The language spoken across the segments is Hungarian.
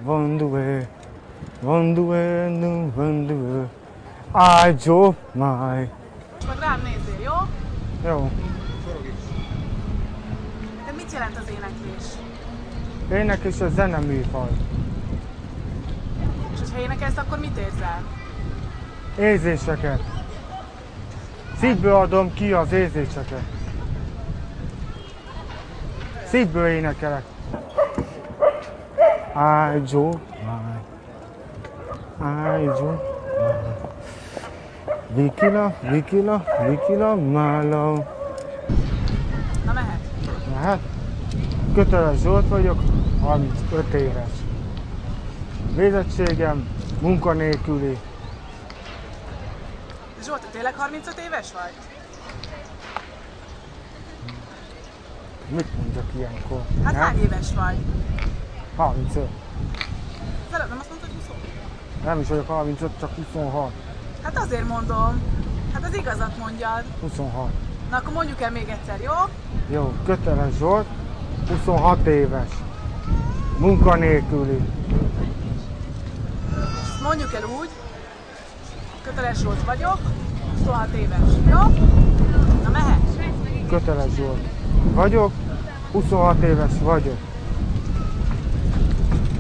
Vandue, vandue, nu, vandue. I drove my. Csak rám nézzél, jó? Jó. Neked mit jelent az éneklés? Éneklés a zeneműfaj. És hogyha énekelsz, akkor mit érzel? Érzéseket. Szívből adom ki az érzéseket. Szívből énekelek. I drove my. I drove my. Vikila, Vikila, Vikila, my love. Na mehet? Hát, Köteles Zsolt vagyok, 35 éves. Végzettségem munkanélküli. Zsolt, te tényleg 35 éves vagy? Mit mondjak ilyenkor? Hát hány éves vagy? 35. Szerep, nem azt mondtad, hogy 20? Nem is vagyok 35, csak 26. Hát azért mondom. Hát az igazat mondjad. 26. Na akkor mondjuk el még egyszer, jó? Jó, Köteles Zsolt, 26 éves. Munkanélküli. Ezt mondjuk el úgy. Köteles Zsolt vagyok, 26 éves, jó? Na mehet? Köteles Zsolt vagyok, 26 éves vagyok.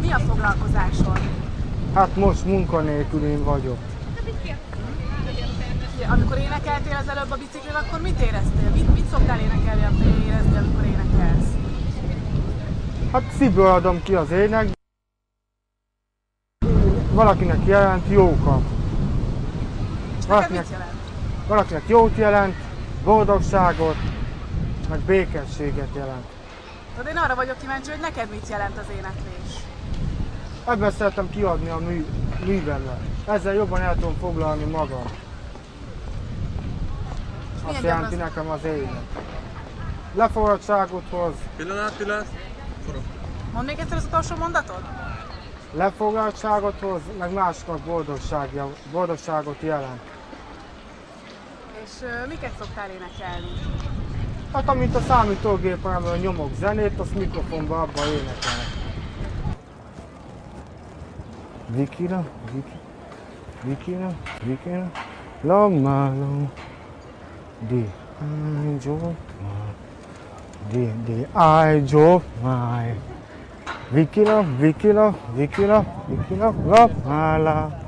Mi a foglalkozásod? Hát most munkanélkülén vagyok. Amikor énekeltél az előbb a biciklin, akkor mit éreztél? Mit szoktál érezni, amikor énekelsz? Hát szívből adom ki az ének. Valakinek jelent jókat. Neked mit jelent? Valakinek jót jelent, boldogságot, meg békességet jelent. De én arra vagyok kíváncsi, hogy neked mit jelent az éneklés. Ebben szeretem kiadni a művemet. Ezzel jobban el tudom foglalni magam. Azt jelenti nekem az ének. Lefoglaltságot hoz. Pillanat. Mondd még egyszer az utolsó mondatod? Lefoglaltságot hoz, meg másoknak boldogságot jelent. És miket szoktál énekelni? Hát amint a számítógépemben nyomok zenét, azt mikrofonba abba énekelek. Vikila, Vikila, Lamalo, the I drove my, the I drove my. Vikila, Lamala,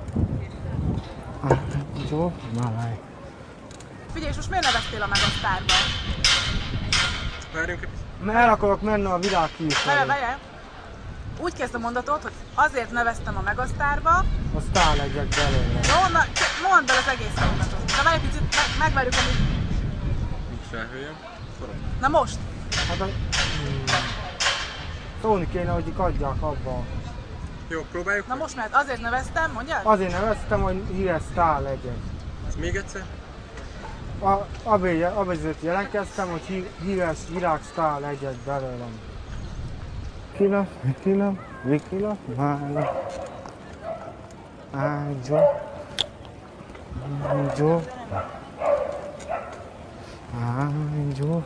I drove my. Figyelj, és most miért neveztél a Megasztárba? Várjunk egy picit. Mert el akarok menni a világhír felé. Várj! Úgy kezd a mondatot, hogy azért neveztem a Megasztárba. A sztár legyek belőle. Jó, na mondd el az egész mondatot. Na várj egy picit, megvárjuk, amíg... Nincs felhőjem. Forog. Na most! Hát szólni kéne, hogy adják abba. Jó, próbáljuk. Na most, mert azért neveztem, mondjad? Azért neveztem, hogy híres sztár legyek. Még egyszer. Azért jelentkeztem, hogy híres világsztár legyek belőlem. Vikila, Mála. Ágyó. Ágyó.